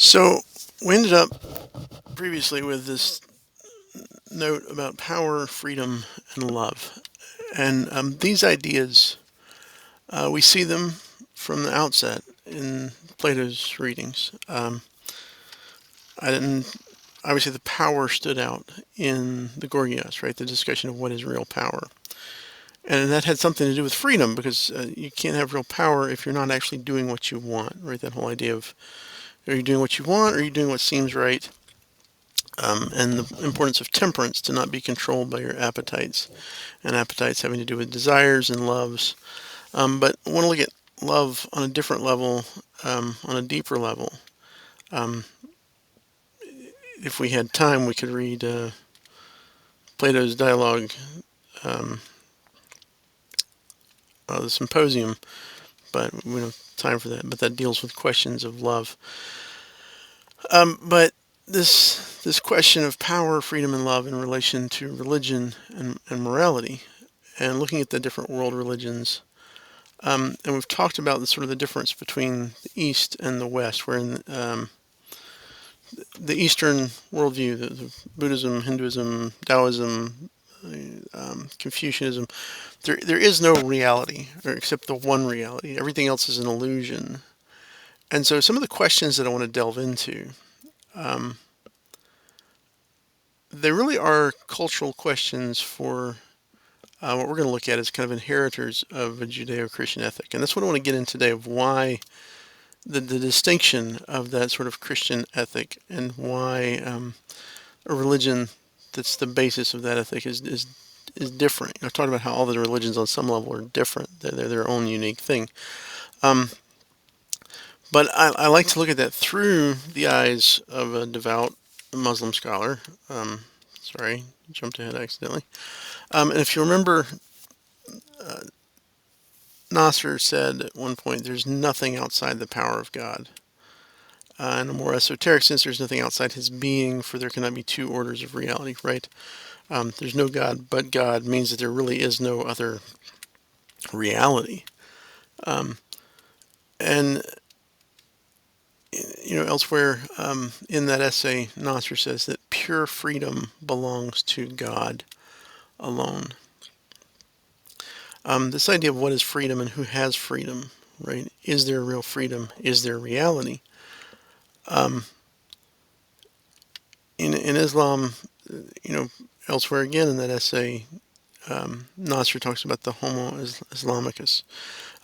So we ended up previously with this note about power, freedom, and love. And these ideas, we see them from the outset in Plato's readings. I didn't, obviously, the power stood out in the Gorgias, right? The discussion of what is real power. And that had something to do with freedom because you can't have real power if you're not actually doing what you want, right? That whole idea of are you doing what you want or are you doing what seems right? And the importance of temperance to not be controlled by your appetites, and appetites having to do with desires and loves. But I want to look at love on a different level, on a deeper level. Um, if we had time, we could read Plato's dialogue, um, the Symposium, but we don't have time for that. But that deals with questions of love. But this question of power, freedom, and love in relation to religion and morality, and looking at the different world religions. And we've talked about the sort of the difference between the East and the West, where in the Eastern worldview, the Buddhism, Hinduism, Taoism, Confucianism, there is no reality, or except the one reality. Everything else is an illusion. And so some of the questions that I want to delve into, um, they really are cultural questions for what we're going to look at as kind of inheritors of a Judeo-Christian ethic. And that's what I want to get in today, of why the distinction of that sort of Christian ethic, and why a religion that's the basis of that ethic is different. I've talked about how all the religions on some level are different. They're their own unique thing. Um, but I like to look at that through the eyes of a devout Muslim scholar. Sorry, jumped ahead accidentally. And if you remember, uh, Nasser said at one point, there's nothing outside the power of God. In a more esoteric sense, there's nothing outside his being, for there cannot be two orders of reality, right? There's no God but God means that there really is no other reality. Um, and, elsewhere in that essay, Nasser says that pure freedom belongs to God alone. This idea of what is freedom and who has freedom, right? Is there real freedom? Is there reality? Um, in Islam, you know, elsewhere again in that essay, Nasser talks about the Homo Islamicus.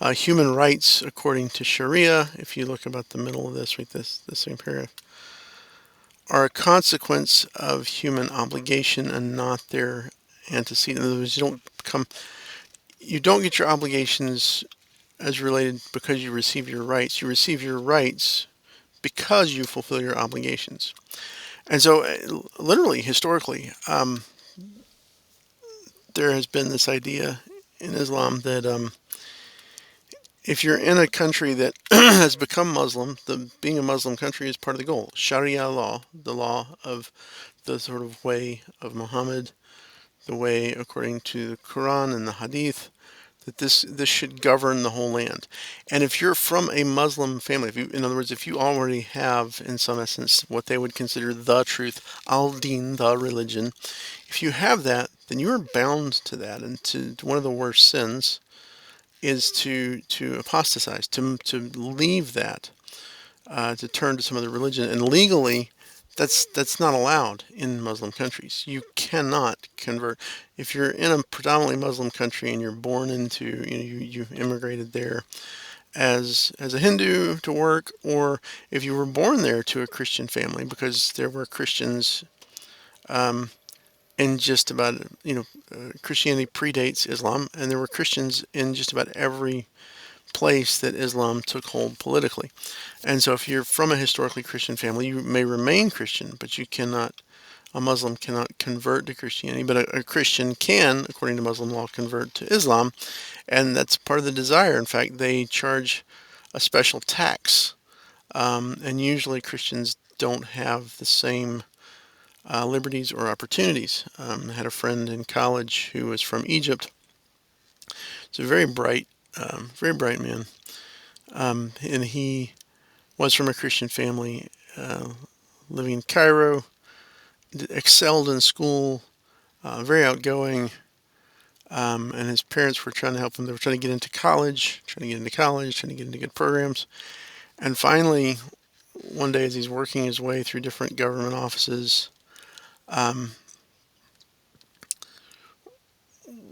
Human rights, according to Sharia, if you look about the middle of this, right, this same paragraph, are a consequence of human obligation and not their antecedent. In other words, you don't get your obligations as related because you receive your rights. You receive your rights because you fulfill your obligations. And so, literally, historically, there has been this idea in Islam that if you're in a country that has become Muslim, being a Muslim country is part of the goal. Sharia law, the law of the sort of way of Muhammad, the way according to the Quran and the Hadith, that this should govern the whole land. And if you're from a Muslim family, in other words, if you already have, in some essence, what they would consider the truth, al-din, the religion, if you have that, then you are bound to that. And to one of the worst sins is to apostatize, to leave that, to turn to some other religion. And legally, that's not allowed in Muslim countries. You cannot convert. If you're in a predominantly Muslim country and you're born into, you immigrated there as a Hindu to work, or if you were born there to a Christian family, because there were Christians um, in just about, Christianity predates Islam, and there were Christians in just about every place that Islam took hold politically. And so if you're from a historically Christian family, you may remain Christian, but a Muslim cannot convert to Christianity, but a Christian can, according to Muslim law, convert to Islam. And that's part of the desire. In fact, they charge a special tax. And usually Christians don't have the same liberties or opportunities. I had a friend in college who was from Egypt. He's a very bright man. And he was from a Christian family, living in Cairo, excelled in school, very outgoing, and his parents were trying to help him. They were trying to get into college, trying to get into good programs. And finally, one day as he's working his way through different government offices, um,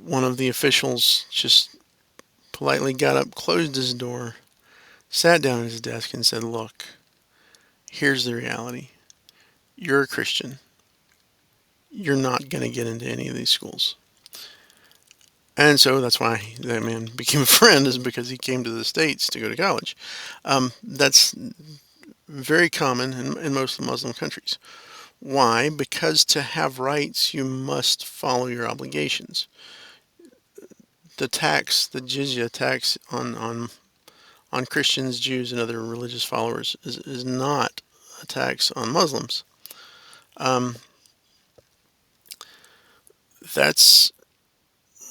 one of the officials just politely got up, closed his door, sat down at his desk, and said, "Look, here's the reality. You're a Christian. You're not going to get into any of these schools." And so that's why that man became a friend, is because he came to the States to go to college. That's very common in most of the Muslim countries. Why? Because to have rights, you must follow your obligations. The tax, the jizya tax on Christians, Jews, and other religious followers is not a tax on Muslims. Um, that's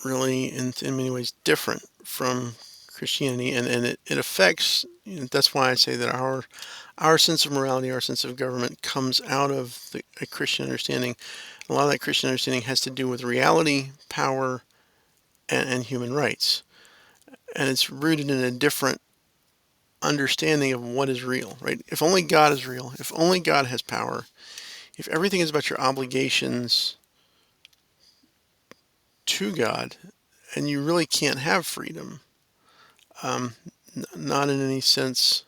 really, in many ways, different from Christianity, and it affects. That's why I say that our sense of morality, our sense of government, comes out of a Christian understanding. A lot of that Christian understanding has to do with reality, power, and human rights, and it's rooted in a different understanding of what is real. Right? If only God is real, if only God has power, if everything is about your obligations to God, and you really can't have freedom, um, not in any sense,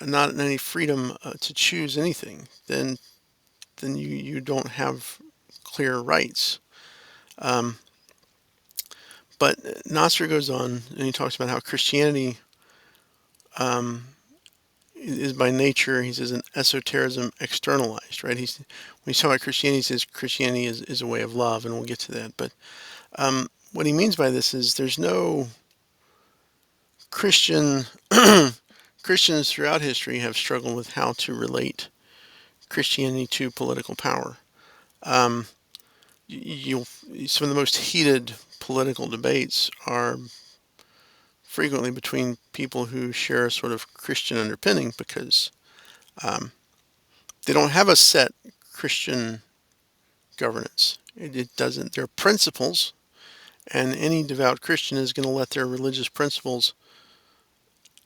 not in any freedom to choose anything, then you don't have clear rights. Um, but Nasser goes on and he talks about how Christianity um, is by nature, he says, an esotericism externalized, right? When he's talking about Christianity, he says Christianity is a way of love, and we'll get to that. But what he means by this is there's no Christian Christians throughout history have struggled with how to relate Christianity to political power. Um, you'll Some of the most heated political debates are frequently between people who share a sort of Christian underpinning because um, they don't have a set Christian governance. It doesn't. There are principles, and any devout Christian is going to let their religious principles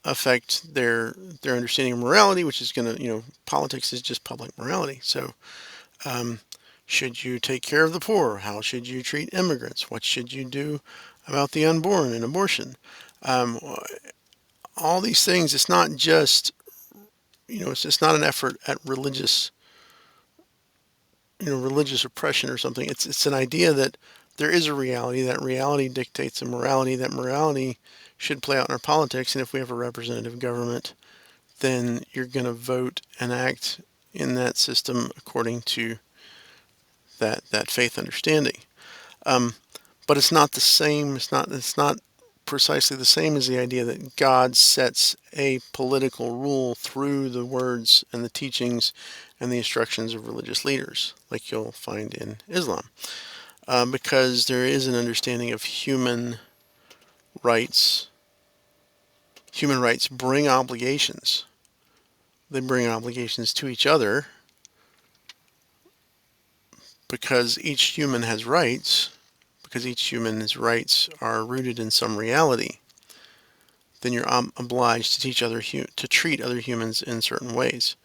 affect their understanding of morality, which is going to, politics is just public morality. So, um, should you take care of the poor? How should you treat immigrants? What should you do about the unborn and abortion? Um, all these things. It's not just, it's just not an effort at religious oppression or something. It's an idea that there is a reality. That reality dictates a morality. That morality should play out in our politics. And if we have a representative government, then you're going to vote and act in that system according to that faith understanding. Um, but it's not the same. It's not precisely the same as the idea that God sets a political rule through the words and the teachings and the instructions of religious leaders, like you'll find in Islam, because there is an understanding of human rights. Human rights bring obligations. They bring obligations to each other because each human has rights, because each human's rights are rooted in some reality. Then you're obliged to to treat other humans in certain ways.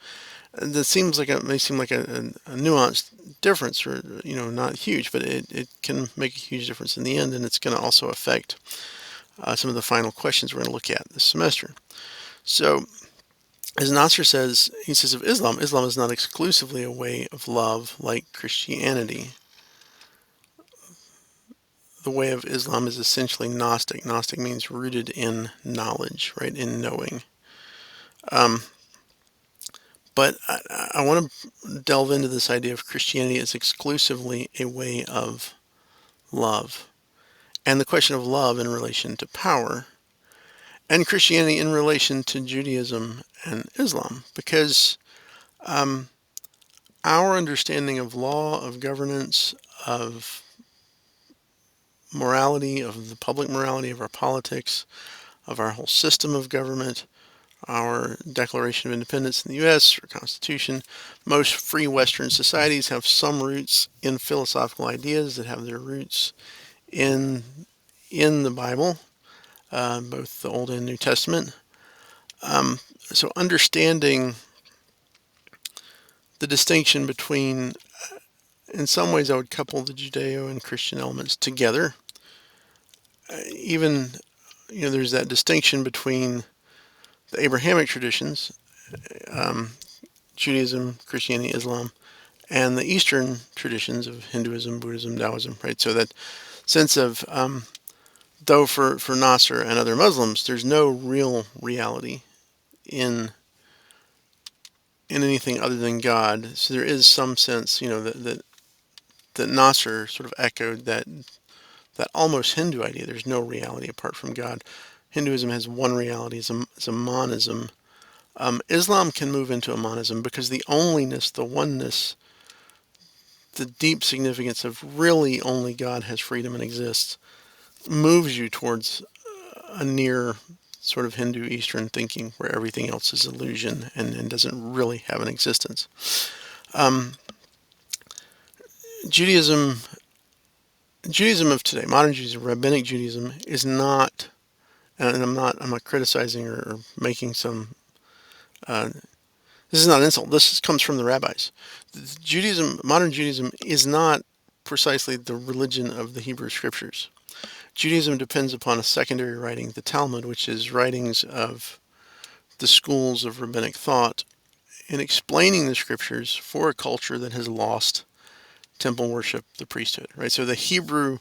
That may seem like a nuanced difference, or not huge, but it can make a huge difference in the end, and it's going to also affect some of the final questions we're going to look at this semester. So, as Nasser says, he says of Islam, Islam is not exclusively a way of love like Christianity. The way of Islam is essentially Gnostic. Gnostic means rooted in knowledge, right, in knowing. Um, but I want to delve into this idea of Christianity as exclusively a way of love, and the question of love in relation to power, and Christianity in relation to Judaism and Islam, because um, our understanding of law, of governance, of morality, of the public morality of our politics, of our whole system of government, our Declaration of Independence in the U.S., our Constitution. Most free Western societies have some roots in philosophical ideas that have their roots in the Bible, both the Old and New Testament. So understanding the distinction between, in some ways, I would couple the Judeo and Christian elements together. Even, there's that distinction between the Abrahamic traditions, um, Judaism, Christianity, Islam, and the Eastern traditions of Hinduism, Buddhism, Taoism, right? So that sense of, though for Nasser and other Muslims, there's no real reality in anything other than God. So there is some sense, that Nasser sort of echoed that almost Hindu idea. There's no reality apart from God. Hinduism has one reality, is a monism. Islam can move into a monism because the onlyness, the oneness, the deep significance of really only God has freedom and exists moves you towards a near sort of Hindu Eastern thinking where everything else is illusion and doesn't really have an existence. Um, Judaism, Judaism of today, modern Judaism, rabbinic Judaism, is not, and I'm not criticizing or making some. Uh, this is not an insult. This comes from the rabbis. Judaism, modern Judaism, is not precisely the religion of the Hebrew Scriptures. Judaism depends upon a secondary writing, the Talmud, which is writings of the schools of rabbinic thought in explaining the Scriptures for a culture that has lost temple worship, the priesthood, right? So the Hebrew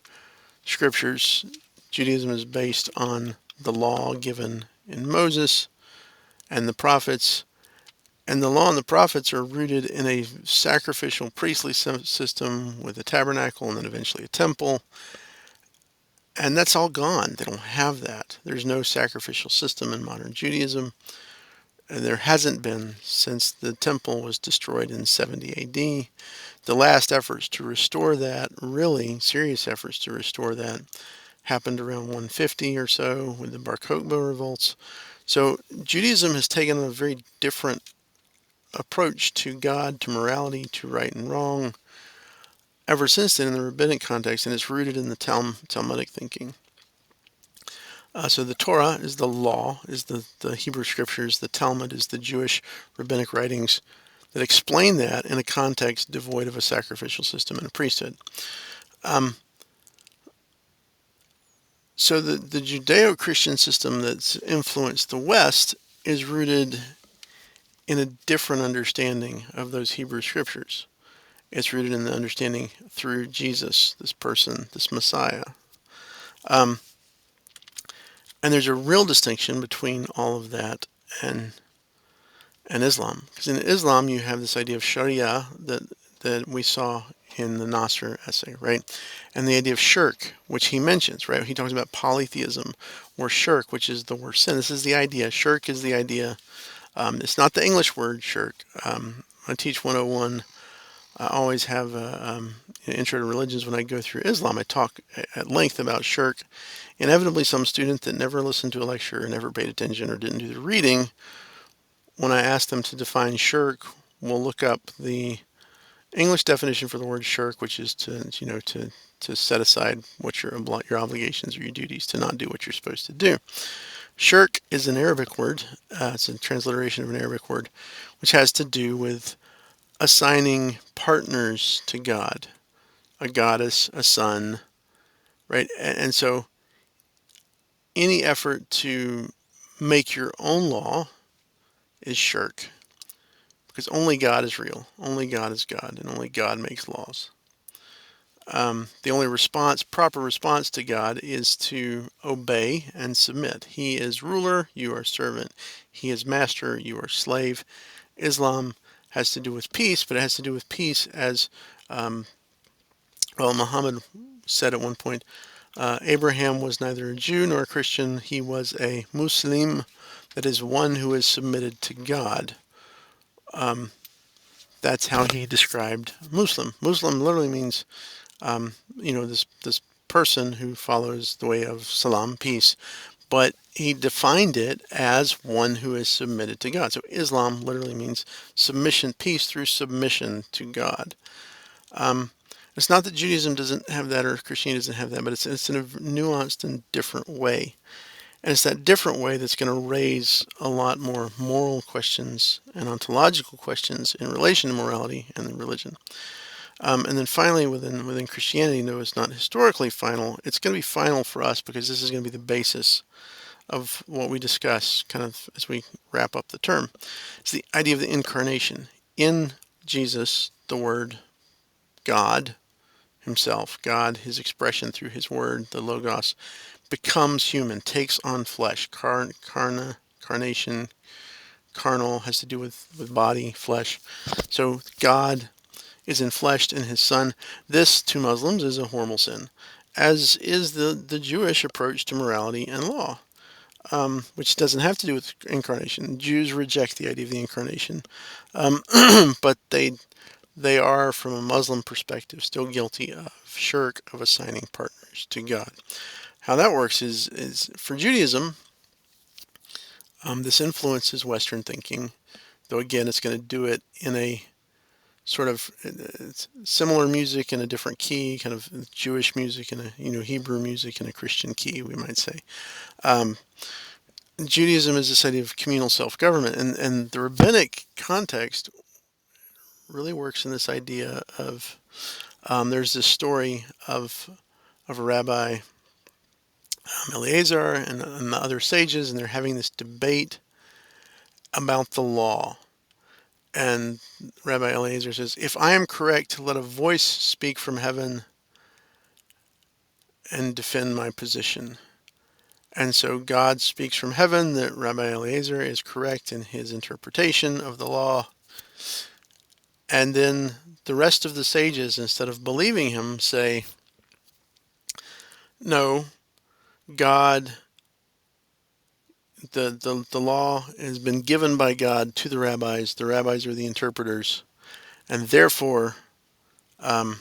Scriptures, Judaism is based on the law given in Moses and the prophets, and the law and the prophets are rooted in a sacrificial priestly system with a tabernacle and then eventually a temple. And that's all gone. They don't have that. There's no sacrificial system in modern Judaism. And there hasn't been since the temple was destroyed in 70 AD. The last efforts to restore that, really serious efforts to restore that, happened around 150 or so with the Bar Kokhba revolts. So Judaism has taken a very different approach to God, to morality, to right and wrong ever since then in the rabbinic context, and it's rooted in the Talmudic thinking. So the Torah is the law, is the Hebrew scriptures. The Talmud is the Jewish rabbinic writings that explain that in a context devoid of a sacrificial system and a priesthood. Um, so the Judeo-Christian system that's influenced the West is rooted in a different understanding of those Hebrew scriptures. It's rooted in the understanding through Jesus, this person, this Messiah. Um, and there's a real distinction between all of that and Islam. Because in Islam, you have this idea of Sharia that we saw in the Nasser essay, right? And the idea of shirk, which he mentions, right? He talks about polytheism or shirk, which is the worst sin. This is the idea. Shirk is the idea. It's not the English word shirk. I teach 101. I always have an intro to religions. When I go through Islam, I talk at length about shirk. Inevitably, some student that never listened to a lecture or never paid attention or didn't do the reading, when I ask them to define shirk, will look up the English definition for the word shirk, which is to set aside what your obligations or your duties, to not do what you're supposed to do. Shirk is an Arabic word. It's a transliteration of an Arabic word, which has to do with assigning partners to God, a goddess, a sun, right? And so any effort to make your own law is shirk, because only God is real, only God is God, and only God makes laws. The only proper response to God is to obey and submit. He is ruler, you are servant. He is master, you are slave. Islam has to do with peace, but it has to do with peace as, Muhammad said at one point, Abraham was neither a Jew nor a Christian. He was a Muslim, that is, one who is submitted to God. That's how he described Muslim. Muslim literally means, this person who follows the way of salam, peace. but he defined it as one who is submitted to God. So Islam literally means submission, peace through submission to God. Um, it's not that Judaism doesn't have that or Christianity doesn't have that, but it's in a nuanced and different way. And it's that different way that's going to raise a lot more moral questions and ontological questions in relation to morality and religion. And then finally, within Christianity, though it's not historically final, it's going to be final for us because this is going to be the basis of what we discuss kind of as we wrap up the term. It's the idea of the incarnation. In Jesus, the Word, God Himself, God, His expression through His Word, the Logos, becomes human, takes on flesh. Carnation, carnal has to do with body, flesh. So God is enfleshed in His Son. This, to Muslims, is a horrible sin, as is the Jewish approach to morality and law. Which doesn't have to do with incarnation. Jews reject the idea of the incarnation, um, but they are, from a Muslim perspective, still guilty of shirk, of assigning partners to God. How that works is for Judaism, this influences Western thinking, though again, it's going to do it in a sort of similar music in a different key, kind of Jewish music and Hebrew music in a Christian key, we might say. Um, Judaism is this idea of communal self-government, and the rabbinic context really works in this idea of there's this story of a rabbi, Eleazar, and the other sages, and they're having this debate about the law. And Rabbi Eleazar says, if I am correct, let a voice speak from heaven and defend my position. And so God speaks from heaven that Rabbi Eleazar is correct in his interpretation of the law. And then the rest of the sages, instead of believing him, say, no, God, the law has been given by God to the rabbis. The rabbis are the interpreters. And therefore, um,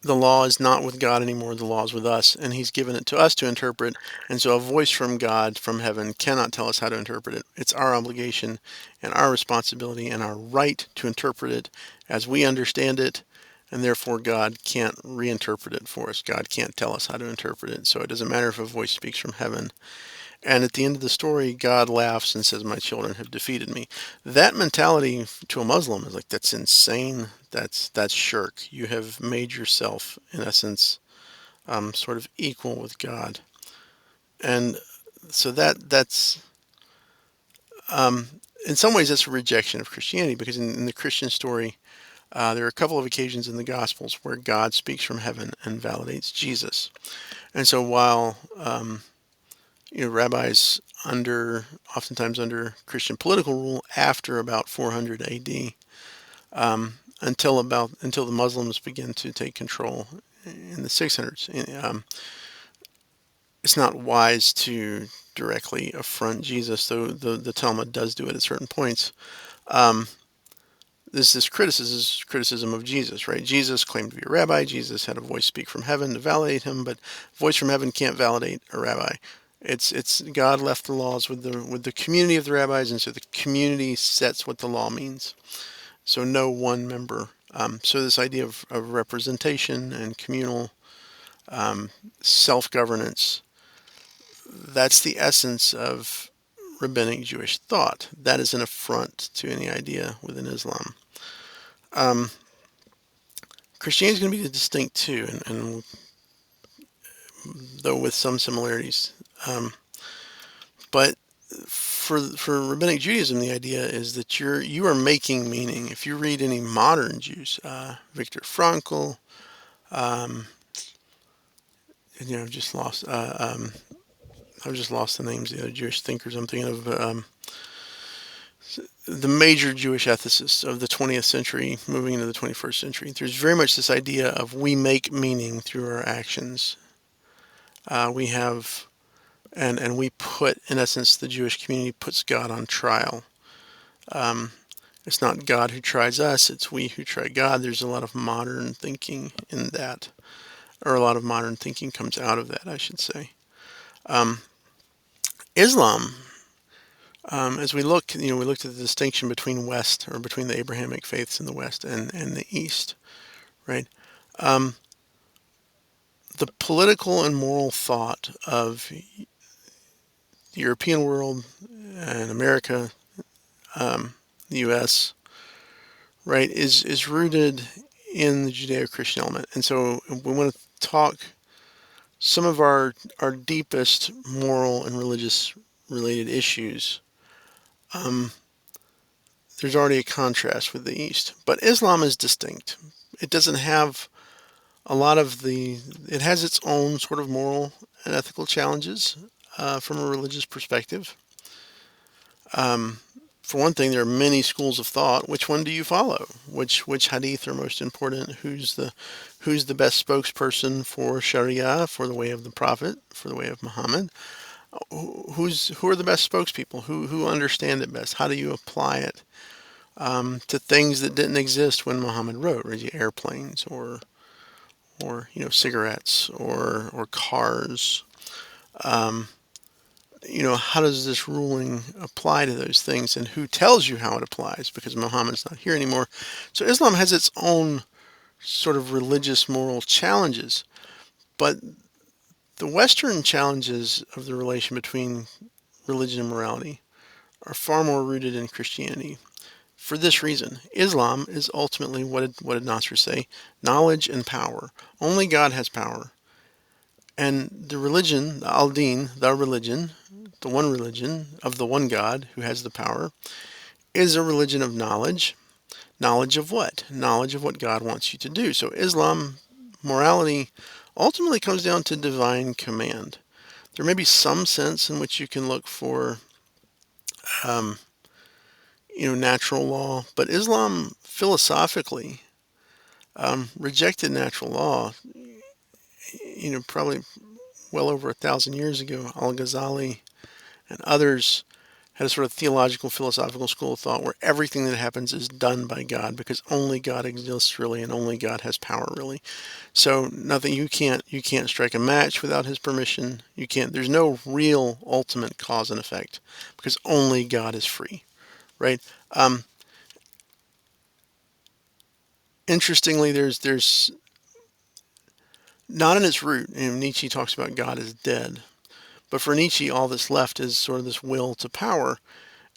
the law is not with God anymore. The law is with us, and He's given it to us to interpret. And so a voice from God, from heaven, cannot tell us how to interpret it. It's our obligation and our responsibility and our right to interpret it as we understand it, and therefore God can't reinterpret it for us. God can't tell us how to interpret it. So it doesn't matter if a voice speaks from heaven. And at the end of the story, God laughs and says, my children have defeated me. That mentality to a Muslim is like, that's insane. That's shirk. You have made yourself, in essence, sort of equal with God. And so that's um, in some ways that's a rejection of Christianity, because in the Christian story, there are a couple of occasions in the Gospels where God speaks from heaven and validates Jesus. And so while rabbis oftentimes under Christian political rule after about 400 AD, until the Muslims begin to take control in the 600s. It's not wise to directly affront Jesus, though the Talmud does do it at certain points. Um, this criticism of Jesus, right? Jesus claimed to be a rabbi. Jesus had a voice speak from heaven to validate him, but a voice from heaven can't validate a rabbi. It's God left the laws with the community of the rabbis, and so the community sets what the law means. So no one member. So this idea of representation and communal self-governance, that's the essence of rabbinic Jewish thought. That is an affront to any idea within Islam. Um, Christianity is going to be distinct too, and though with some similarities. But for rabbinic Judaism, the idea is that you are making meaning. If you read any modern Jews, Viktor Frankl, um, I've just lost I've just lost the names of the other Jewish thinkers. I'm thinking of the major Jewish ethicists of the 20th century moving into the 21st century. There's very much this idea of we make meaning through our actions. We have, and we put, in essence, the Jewish community puts God on trial. Um, it's not God who tries us, it's we who try God. There's a lot of modern thinking in that, or a lot of modern thinking comes out of that, I should say. Um, Islam, as we look, we looked at the distinction between West, or between the Abrahamic faiths in the West and the East, right? Um, the political and moral thought of the European world and America, the U.S., right, is rooted in the Judeo-Christian element. And so we want to talk some of our deepest moral and religious related issues. Um, there's already a contrast with the East, but Islam is distinct. It doesn't have a lot of it has its own sort of moral and ethical challenges from a religious perspective. Um, for one thing, there are many schools of thought. Which one do you follow? Which hadith are most important? Who's the best spokesperson for Sharia, for the way of the Prophet, for the way of Muhammad? Who are the best spokespeople? Who understand it best? How do you apply it to things that didn't exist when Muhammad wrote, right? Airplanes or cigarettes or cars. Um, how does this ruling apply to those things, and who tells you how it applies? Because Muhammad's not here anymore. So Islam has its own sort of religious moral challenges, but the Western challenges of the relation between religion and morality are far more rooted in Christianity. For this reason, Islam is ultimately, what did Nasr say? Knowledge and power. Only God has power. And the religion, the al-Din, the religion, the one religion of the one God who has the power, is a religion of knowledge. Knowledge of what? Knowledge of what God wants you to do. So Islam, morality, ultimately comes down to divine command. There may be some sense in which you can look for, um, natural law, but Islam philosophically rejected natural law, probably well over 1,000 years ago. Al-Ghazali and others had a sort of theological, philosophical school of thought where everything that happens is done by God because only God exists really and only God has power really. So nothing you can't strike a match without his permission. You can't there's no real ultimate cause and effect because only God is free, right? Um, Interestingly, there's not in its root, and Nietzsche talks about God as dead, but for Nietzsche all that's left is sort of this will to power.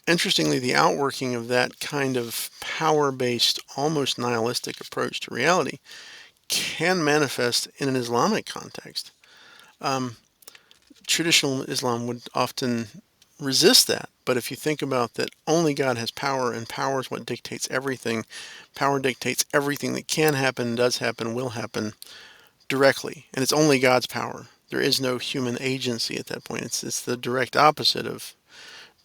Interestingly, the outworking of that kind of power-based, almost nihilistic approach to reality can manifest in an Islamic context. Um, Traditional Islam would often resist that, but if you think about that only God has power and power is what dictates everything, power dictates everything that can happen, does happen, will happen directly, and it's only God's power. There is no human agency at that point. It's the direct opposite of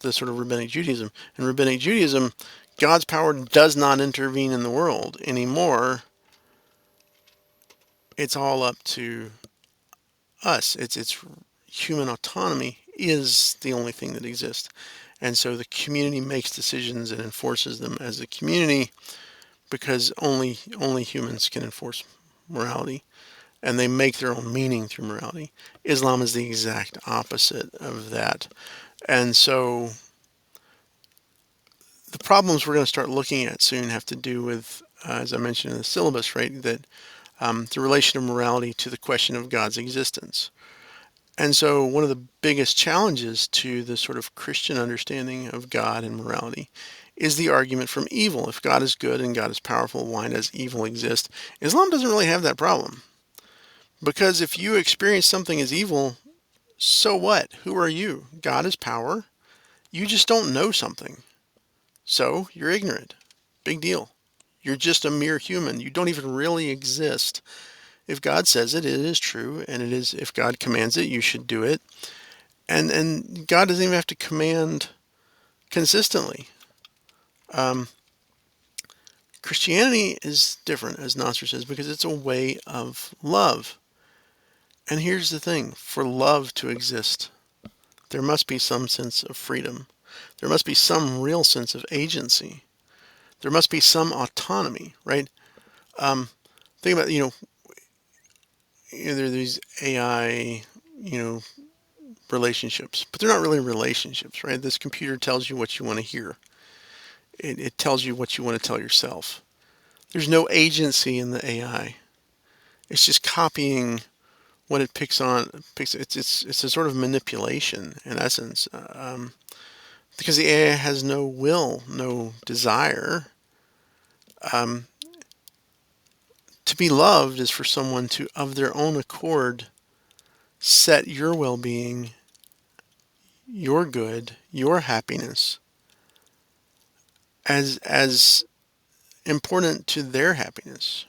the sort of Rabbinic Judaism. In Rabbinic Judaism, God's power does not intervene in the world anymore. It's all up to us. It's human autonomy is the only thing that exists. And so the community makes decisions and enforces them as a community because only humans can enforce morality and they make their own meaning through morality. Islam is the exact opposite of that. And so the problems we're going to start looking at soon have to do with, as I mentioned in the syllabus, right, that the relation of morality to the question of God's existence. And so one of the biggest challenges to the sort of Christian understanding of God and morality is the argument from evil. If God is good and God is powerful, why does evil exist? Islam doesn't really have that problem. Because if you experience something as evil, so what? Who are you? God is power. You just don't know something. So you're ignorant. Big deal. You're just a mere human. You don't even really exist. If God says it, it is true, and it is. If God commands it, you should do it. And God doesn't even have to command consistently. Um, Christianity is different, as Nasr says, because it's a way of love. And here's the thing: for love to exist, there must be some sense of freedom. There must be some real sense of agency. There must be some autonomy, right? Um, think about, there are these AI, you know, relationships, but they're not really relationships, right? This computer tells you what you want to hear. It tells you what you want to tell yourself. There's no agency in the AI. It's just copying what it picks on. It's a sort of manipulation in essence, because the AI has no will, no desire. Um, to be loved is for someone to, of their own accord, set your well-being, your good, your happiness as important to their happiness,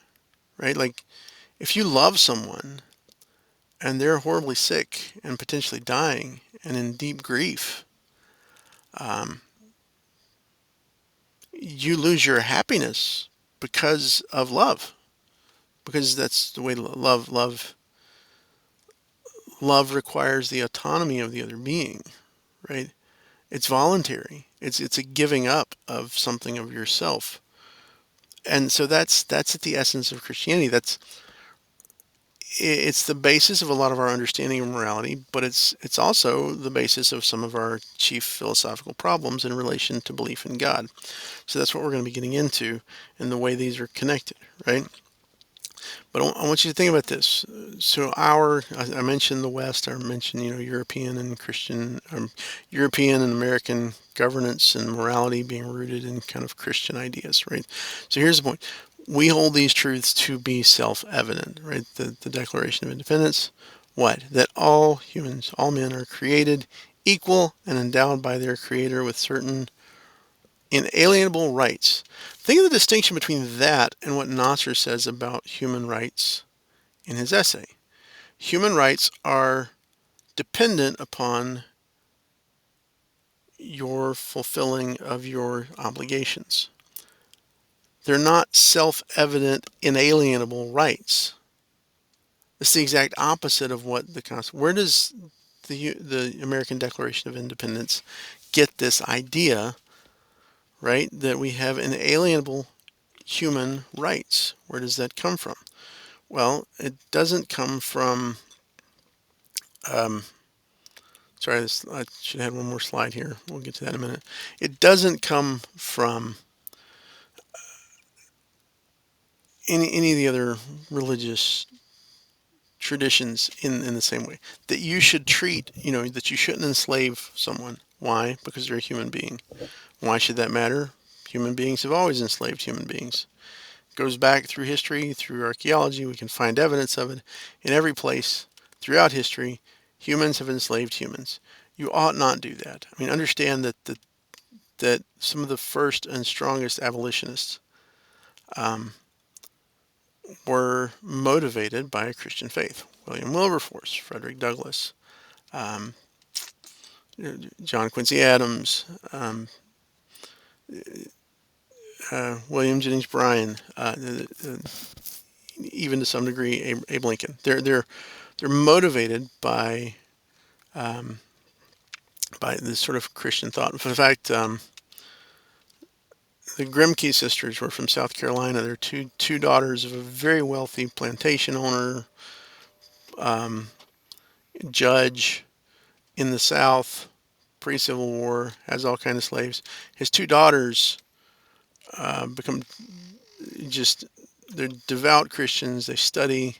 right? Like if you love someone and they're horribly sick and potentially dying and in deep grief, um, you lose your happiness because of love, because that's the way love requires the autonomy of the other being, right? It's voluntary. It's a giving up of something of yourself. And so that's at the essence of Christianity. It's the basis of a lot of our understanding of morality, but it's also the basis of some of our chief philosophical problems in relation to belief in God. So that's what we're going to be getting into and the way these are connected, right? But I want you to think about this. So I mentioned the West. I mentioned, European and Christian, European and American governance and morality being rooted in kind of Christian ideas, right? So here's the point. We hold these truths to be self-evident, right? The Declaration of Independence, what? That all humans, all men are created equal and endowed by their Creator with certain inalienable rights. Think of the distinction between that and what Nasser says about human rights in his essay. Human rights are dependent upon your fulfilling of your obligations. They're not self-evident, inalienable rights. It's the exact opposite of what the Constitution. Where does the American Declaration of Independence get this idea, right, that we have inalienable human rights? Where does that come from? Well, it doesn't come from. Um, sorry, I should have had one more slide here. We'll get to that in a minute. It doesn't come from any of the other religious traditions in the same way that you should treat, that you shouldn't enslave someone. Why? Because they're a human being. Why should that matter? Human beings have always enslaved human beings. It goes back through history, through archaeology. We can find evidence of it in every place throughout history. Humans have enslaved humans. You ought not do that. I mean, understand that some of the first and strongest abolitionists um, were motivated by a Christian faith. William Wilberforce, Frederick Douglass, um, John Quincy Adams, William Jennings Bryan, even to some degree Abe Lincoln. They're motivated um, by this sort of Christian thought. In fact, the Grimke sisters were from South Carolina. They're two daughters of a very wealthy plantation owner, um, judge in the South, pre-Civil War, has all kinds of slaves. His two daughters become just they're devout Christians. They study.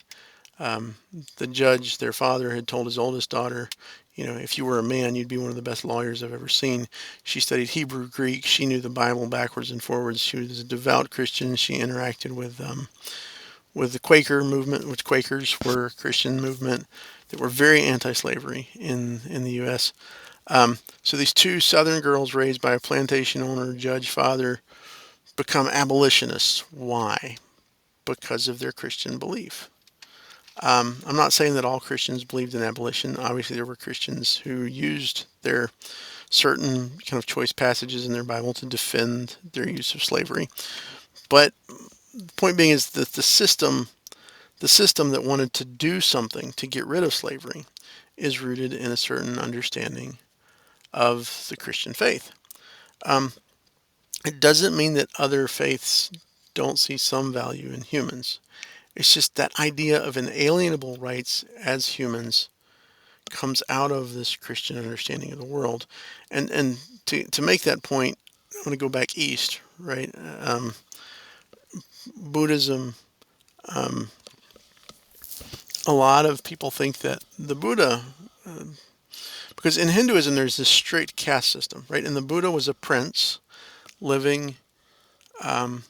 Um, the judge, their father, had told his oldest daughter, if you were a man, you'd be one of the best lawyers I've ever seen. She studied Hebrew, Greek. She knew the Bible backwards and forwards. She was a devout Christian. She interacted with the Quaker movement, which Quakers were a Christian movement that were very anti-slavery in the U.S. So these two Southern girls raised by a plantation owner, judge father, become abolitionists. Why? Because of their Christian belief. I'm not saying that all Christians believed in abolition. Obviously, there were Christians who used their certain kind of choice passages in their Bible to defend their use of slavery. But the point being is that the system that wanted to do something to get rid of slavery is rooted in a certain understanding of the Christian faith. Um, it doesn't mean that other faiths don't see some value in humans. It's just that idea of inalienable rights as humans comes out of this Christian understanding of the world. And to make that point, I want to go back east, right? Buddhism. Um, a lot of people think that the Buddha, because in Hinduism there's this straight caste system, right? And the Buddha was a prince living um,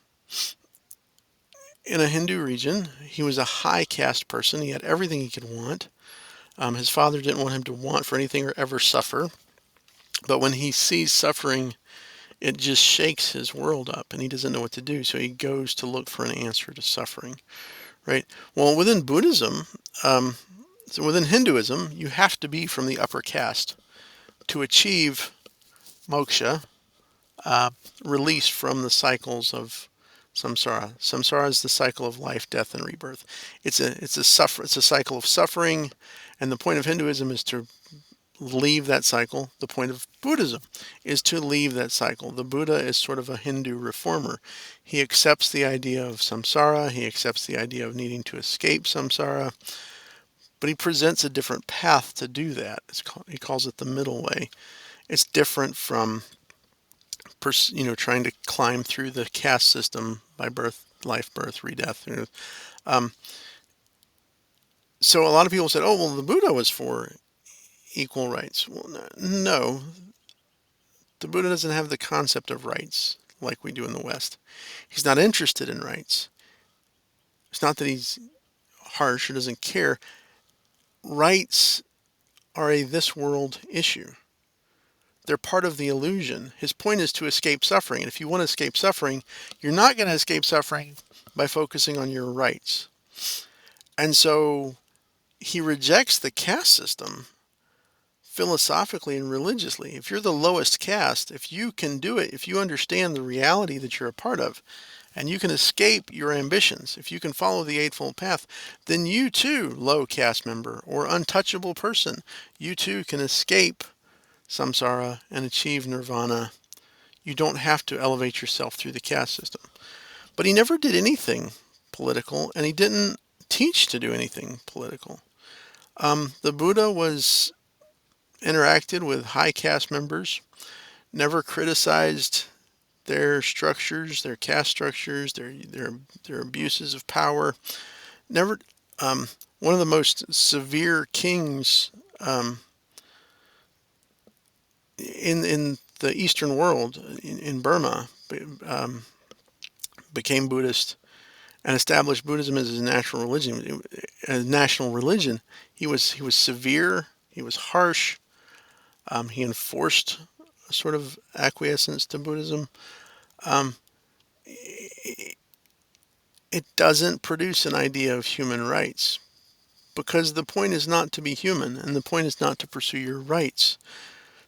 in a Hindu region. He was a high caste person. He had everything he could want. His father didn't want him to want for anything or ever suffer. But when he sees suffering, it just shakes his world up and he doesn't know what to do. So he goes to look for an answer to suffering, right? Well, within Buddhism, so within Hinduism, you have to be from the upper caste to achieve moksha, uh, release from the cycles of samsara. Samsara is the cycle of life, death, and rebirth. It's a cycle of suffering, and the point of Hinduism is to leave that cycle. The point of Buddhism is to leave that cycle. The Buddha is sort of a Hindu reformer. He accepts the idea of samsara, he accepts the idea of needing to escape samsara, but he presents a different path to do that. He calls it the middle way. It's different from trying to climb through the caste system by birth, life, birth, re-death. Um, so a lot of people said, "Oh, well, the Buddha was for equal rights." Well, no, the Buddha doesn't have the concept of rights like we do in the West. He's not interested in rights. It's not that he's harsh or doesn't care. Rights are a this world issue. They're part of the illusion. His point is to escape suffering. And if you want to escape suffering, you're not going to escape suffering by focusing on your rights. And so he rejects the caste system philosophically and religiously. If you're the lowest caste, if you can do it, if you understand the reality that you're a part of, and you can escape your ambitions, if you can follow the Eightfold Path, then you too, low caste member or untouchable person, you too can escape samsara and achieve nirvana. You don't have to elevate yourself through the caste system. But he never did anything political, and he didn't teach to do anything political. The Buddha was interacted with high caste members, never criticized their structures, their caste structures, their abuses of power. Never. One of the most severe kings in the Eastern world, in Burma, um, became Buddhist and established Buddhism as his national religion. He was severe. He was harsh. He enforced a sort of acquiescence to Buddhism. Um, it doesn't produce an idea of human rights because the point is not to be human and the point is not to pursue your rights.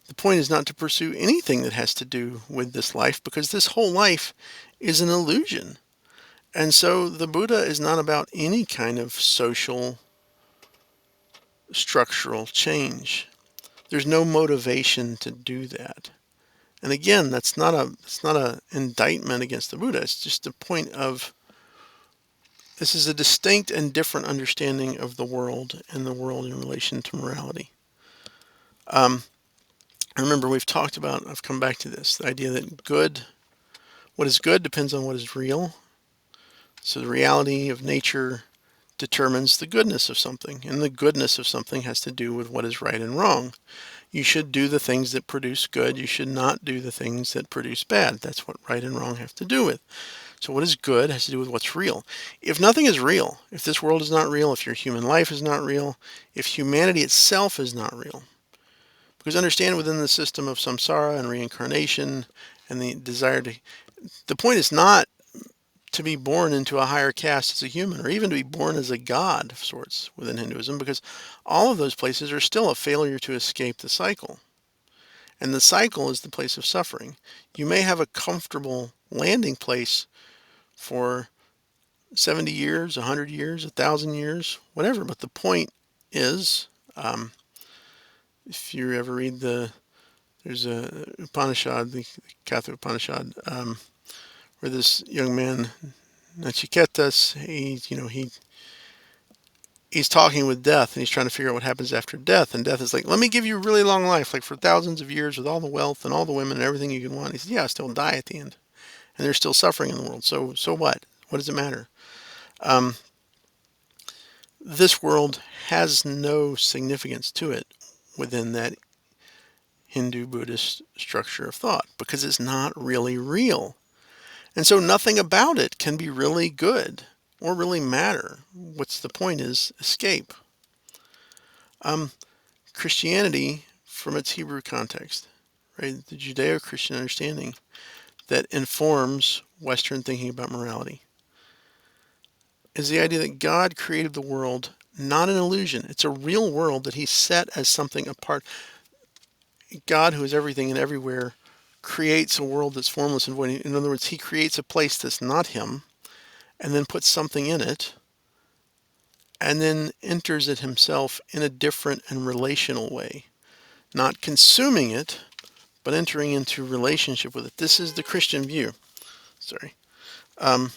The point is not to pursue anything that has to do with this life because this whole life is an illusion. And so the Buddha is not about any kind of social structural change. There's no motivation to do that. And again, it's not a indictment against the Buddha. It's just a point of this is a distinct and different understanding of the world and the world in relation to morality. Um, I remember I've come back to this, the idea that what is good depends on what is real. So the reality of nature determines the goodness of something, and the goodness of something has to do with what is right and wrong. You should do the things that produce good. You should not do the things that produce bad. That's what right and wrong have to do with. So what is good has to do with what's real. If nothing is real, if this world is not real, if your human life is not real, if humanity itself is not real, because understand within the system of samsara and reincarnation and the point is not to be born into a higher caste as a human or even to be born as a god of sorts within Hinduism, because all of those places are still a failure to escape the cycle. And the cycle is the place of suffering. You may have a comfortable landing place for 70 years, 100 years, 1,000 years, whatever. But the point is, if you ever read there's a Upanishad, the Catholic Upanishad, where this young man, Nachiketas, he he's talking with death and he's trying to figure out what happens after death. And death is like, let me give you a really long life, like for thousands of years with all the wealth and all the women and everything you can want. He says, yeah, I still die at the end. And there's still suffering in the world. So what? What does it matter? Um, this world has no significance to it within that Hindu Buddhist structure of thought because it's not really real. And so nothing about it can be really good or really matter. What's the point is escape. Um, Christianity, from its Hebrew context, right, the Judeo-Christian understanding that informs Western thinking about morality, is the idea that God created the world, not an illusion. It's a real world that he set as something apart. God, who is everything and everywhere, creates a world that's formless and void. In other words, he creates a place that's not him and then puts something in it and then enters it himself in a different and relational way, not consuming it, but entering into relationship with it. This is the Christian view. Sorry. Um,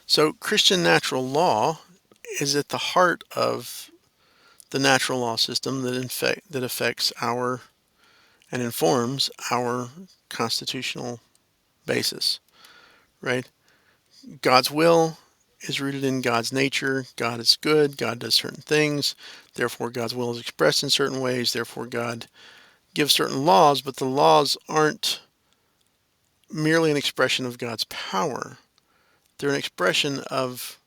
so Christian natural law is at the heart of the natural law system that affects our and informs our constitutional basis, right? God's will is rooted in God's nature. God is good. God does certain things. Therefore, God's will is expressed in certain ways. Therefore, God gives certain laws, but the laws aren't merely an expression of God's power. They're an expression of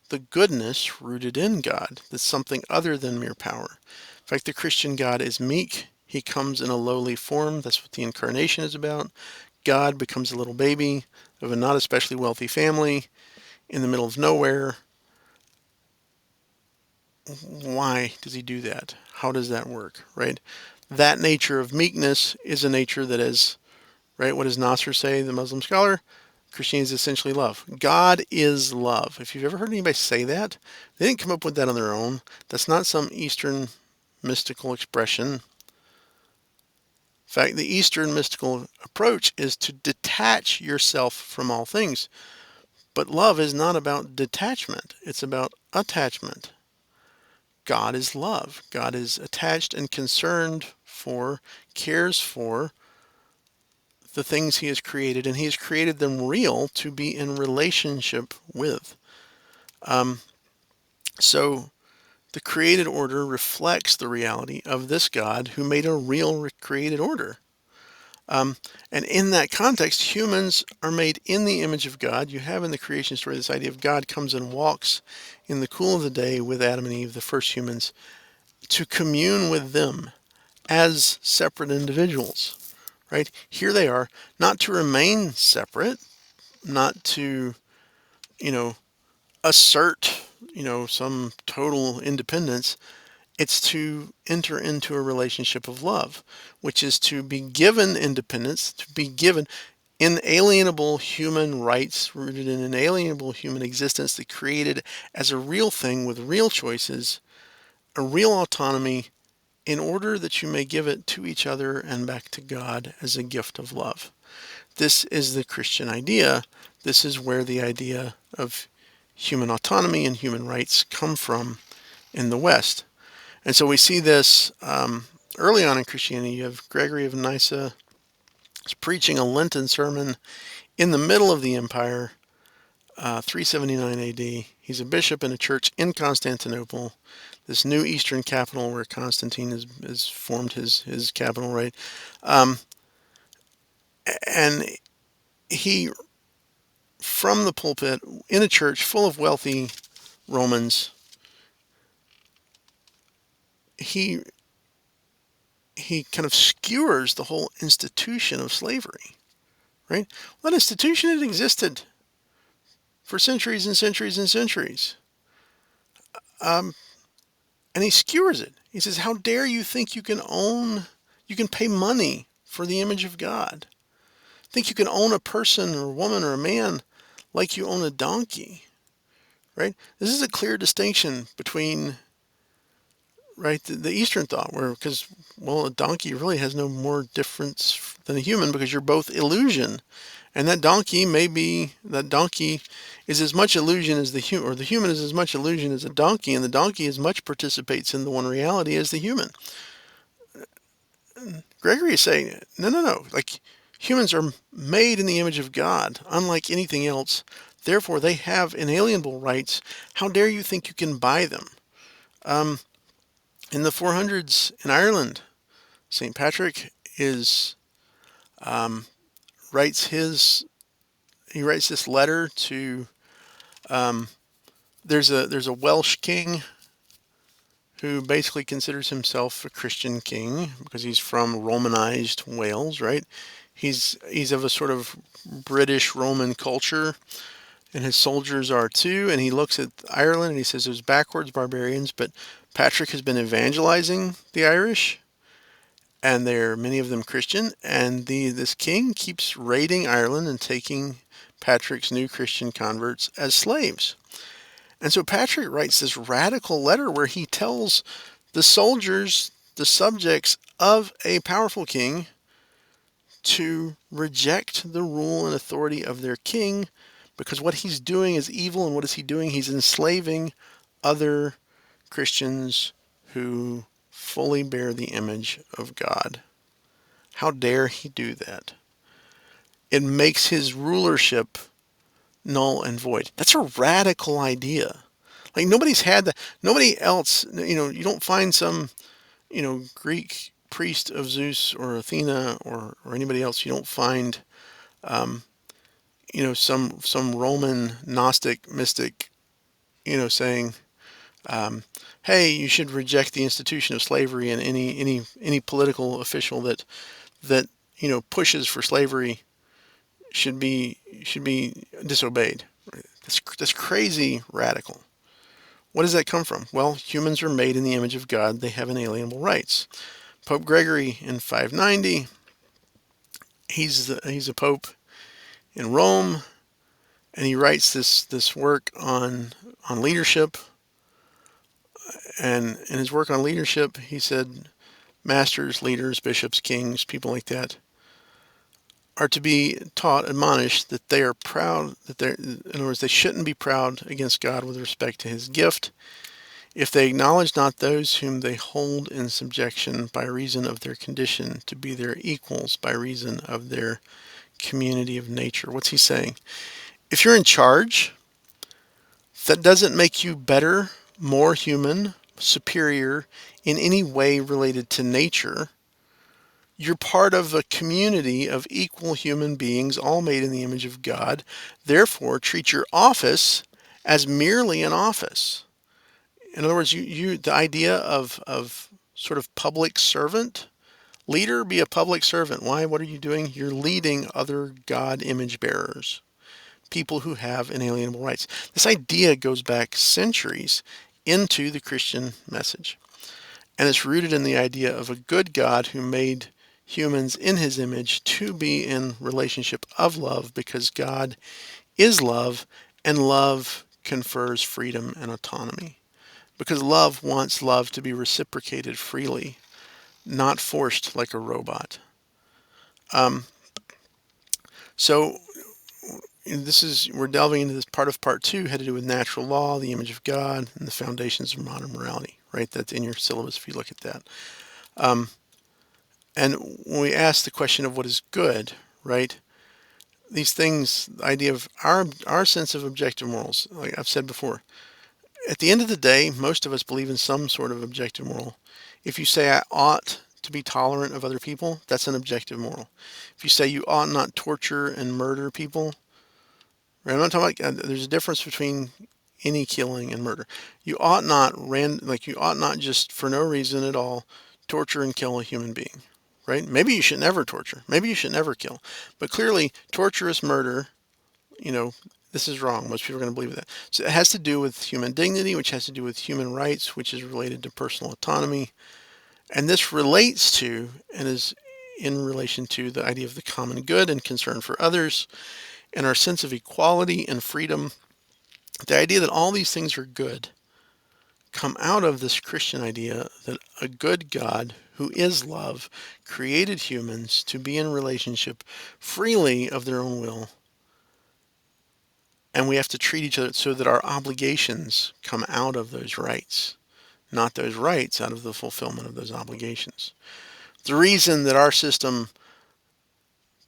the goodness rooted in God that's something other than mere power. In fact, the Christian God is meek. He comes in a lowly form. That's what the incarnation is about. God becomes a little baby of a not especially wealthy family in the middle of nowhere. Why does he do that? How does that work, right? That nature of meekness is a nature that is, right? What does Nasser say, the Muslim scholar? Christianity is essentially love. God is love. If you've ever heard anybody say that, they didn't come up with that on their own. That's not some Eastern mystical expression. In fact, the Eastern mystical approach is to detach yourself from all things. But love is not about detachment, it's about attachment. God is love. God is attached and concerned for, cares for the things he has created, and he has created them real to be in relationship with. Um, so the created order reflects the reality of this God who made a real created order. And in that context, humans are made in the image of God. You have in the creation story this idea of God comes and walks in the cool of the day with Adam and Eve, the first humans, to commune with them as separate individuals, right? Here they are, not to remain separate, not to, you know, assert, some total independence. It's to enter into a relationship of love, which is to be given independence, to be given inalienable human rights rooted in inalienable human existence that created as a real thing with real choices, a real autonomy, in order that you may give it to each other and back to God as a gift of love. This is the Christian idea. This is where the idea of human autonomy and human rights come from in the West. And so we see this early on in Christianity. You have Gregory of Nyssa preaching a Lenten sermon in the middle of the empire, 379 AD. He's a bishop in a church in Constantinople, this new Eastern capital where Constantine has formed his capital, right? Um, and he, from the pulpit, in a church full of wealthy Romans, he he kind of skewers the whole institution of slavery, right? Well, that institution had existed for centuries and centuries and centuries. Um, and he skewers it. He says, how dare you think you can pay money for the image of God? Think you can own a person or a woman or a man like you own a donkey, right? This is a clear distinction between, right, the Eastern thought, where, because, well, a donkey really has no more difference than a human because you're both illusion. And that donkey is as much illusion as the human, or the human is as much illusion as a donkey, and the donkey as much participates in the one reality as the human. Gregory is saying, no, no, no. Like, humans are made in the image of God, unlike anything else. Therefore, they have inalienable rights. How dare you think you can buy them? Um, in the 400s in Ireland, St. Patrick is um, writes his he writes this letter to um, there's a Welsh king who basically considers himself a Christian king because he's from Romanized Wales, right? He's of a sort of British Roman culture, and his soldiers are too. And he looks at Ireland and he says there's backwards barbarians, but Patrick has been evangelizing the Irish, and they're many of them Christian. And this king keeps raiding Ireland and taking Patrick's new Christian converts as slaves. And so Patrick writes this radical letter where he tells the soldiers, the subjects of a powerful king, to reject the rule and authority of their king because what he's doing is evil. And what is he doing? He's enslaving other Christians who fully bear the image of God. How dare he do that? It makes his rulership null and void. That's a radical idea. Like, nobody's had that. Nobody else, you don't find some, Greek priest of Zeus or Athena or anybody else. You don't find, um, some Roman Gnostic mystic, saying, hey, you should reject the institution of slavery, and any political official that pushes for slavery should be disobeyed. That's crazy radical. What does that come from? Well, humans are made in the image of God. They have inalienable rights. Pope Gregory in 590, he's a pope in Rome, and he writes this work on leadership. And in his work on leadership, he said masters, leaders, bishops, kings, people like that are to be taught, admonished that they are proud, in other words, they shouldn't be proud against God with respect to his gift, if they acknowledge not those whom they hold in subjection by reason of their condition to be their equals by reason of their community of nature. What's he saying? If you're in charge, that doesn't make you better, more human, superior in any way related to nature. You're part of a community of equal human beings, all made in the image of God. Therefore, treat your office as merely an office. In other words, the idea of sort of public servant, leader, be a public servant. Why? What are you doing? You're leading other God image bearers, people who have inalienable rights. This idea goes back centuries into the Christian message. And it's rooted in the idea of a good God who made humans in his image to be in relationship of love because God is love, and love confers freedom and autonomy. Because love wants love to be reciprocated freely, not forced like a robot. Um, so we're delving into this part of part two, had to do with natural law, the image of God, and the foundations of modern morality. Right, that's in your syllabus if you look at that. Um, and when we ask the question of what is good, right, these things, the idea of our sense of objective morals, like I've said before, at the end of the day, most of us believe in some sort of objective moral. If you say I ought to be tolerant of other people, that's an objective moral. If you say you ought not torture and murder people, right? I'm not talking about, there's a difference between any killing and murder. You ought not you ought not just for no reason at all torture and kill a human being, right? Maybe you should never torture. Maybe you should never kill. But clearly, torturous murder, you know, this is wrong. Most people are going to believe that. So it has to do with human dignity, which has to do with human rights, which is related to personal autonomy. And this relates to and is in relation to the idea of the common good and concern for others and our sense of equality and freedom. The idea that all these things are good come out of this Christian idea that a good God who is love, created humans to be in relationship freely of their own will, and we have to treat each other so that our obligations come out of those rights, not those rights out of the fulfillment of those obligations. The reason that our system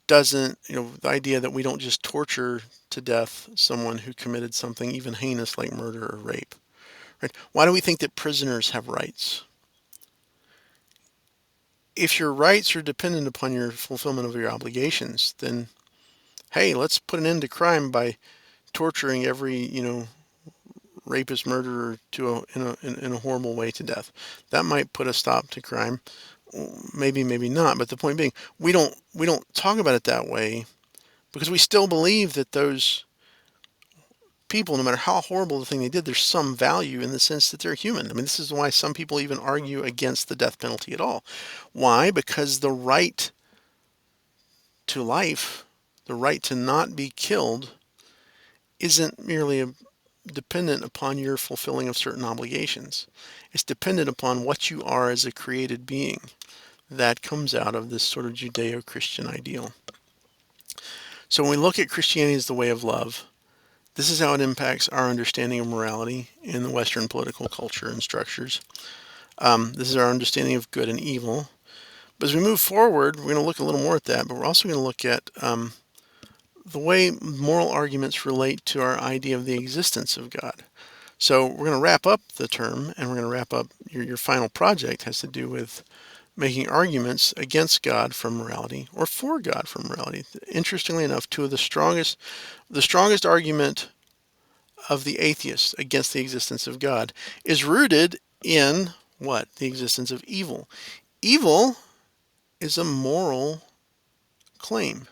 doesn't, the idea that we don't just torture to death someone who committed something even heinous like murder or rape, right? Why do we think that prisoners have rights? If your rights are dependent upon your fulfillment of your obligations, then hey, let's put an end to crime by torturing every, rapist, murderer in a horrible way to death. That might put a stop to crime. Maybe, maybe not. But the point being, we don't talk about it that way because we still believe that those people, no matter how horrible the thing they did, there's some value in the sense that they're human. I mean, this is why some people even argue against the death penalty at all. Why? Because the right to life, the right to not be killed, isn't merely dependent upon your fulfilling of certain obligations. It's dependent upon what you are as a created being. That comes out of this sort of Judeo-Christian ideal. So when we look at Christianity as the way of love, this is how it impacts our understanding of morality in the Western political culture and structures. This is our understanding of good and evil. But as we move forward, we're going to look a little more at that, but we're also going to look at the way moral arguments relate to our idea of the existence of God. So we're going to wrap up the term, and we're going to wrap up your final project has to do with making arguments against God from morality or for God from morality. Interestingly enough, two of the strongest argument of the atheist against the existence of God is rooted in what? The existence of evil. Evil is a moral claim.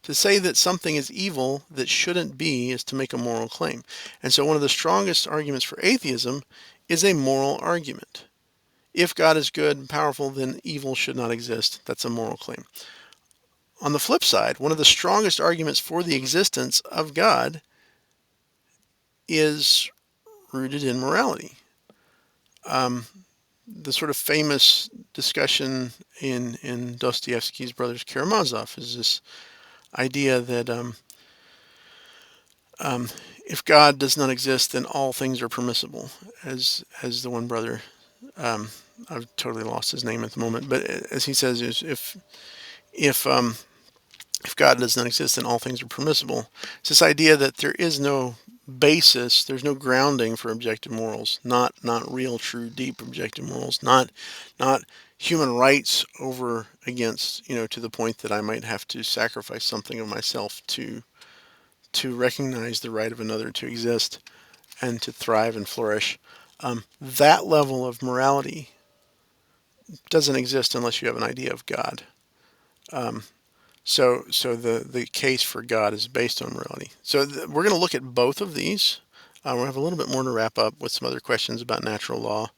To say that something is evil that shouldn't be is to make a moral claim. And so one of the strongest arguments for atheism is a moral argument. If God is good and powerful, then evil should not exist. That's a moral claim. On the flip side, one of the strongest arguments for the existence of God is rooted in morality. The sort of famous discussion in Dostoevsky's Brothers Karamazov is this idea that if God does not exist, then all things are permissible. As the one brother, I've totally lost his name at the moment, but as he says, is if God does not exist, then all things are permissible. It's this idea that there is no basis, there's no grounding for objective morals, not real, true, deep objective morals, not human rights over against, to the point that I might have to sacrifice something of myself to recognize the right of another to exist and to thrive and flourish. That level of morality doesn't exist unless you have an idea of God. So the case for God is based on morality. So we're going to look at both of these. We'll have a little bit more to wrap up with some other questions about natural law.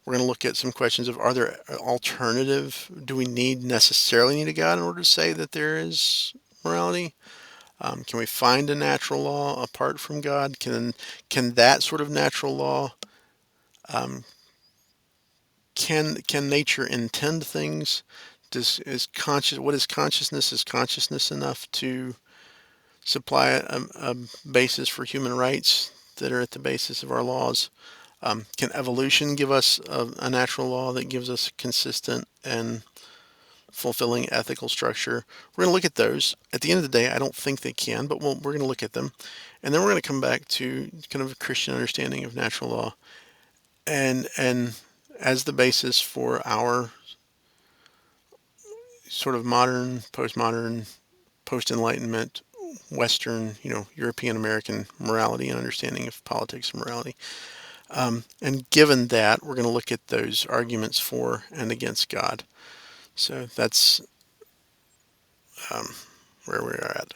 We're going to look at some questions of, are there alternative, do we necessarily need a God in order to say that there is morality? Can we find a natural law apart from God? Can that sort of natural law, can nature intend things? What is consciousness? Is consciousness enough to supply a basis for human rights that are at the basis of our laws? Can evolution give us a natural law that gives us consistent and fulfilling ethical structure? We're going to look at those. At the end of the day, I don't think they can, but we're going to look at them. And then we're going to come back to kind of a Christian understanding of natural law and as the basis for our sort of modern, postmodern, post-Enlightenment, Western, European American morality and understanding of politics and morality. And given that, we're going to look at those arguments for and against God. So that's where we are at.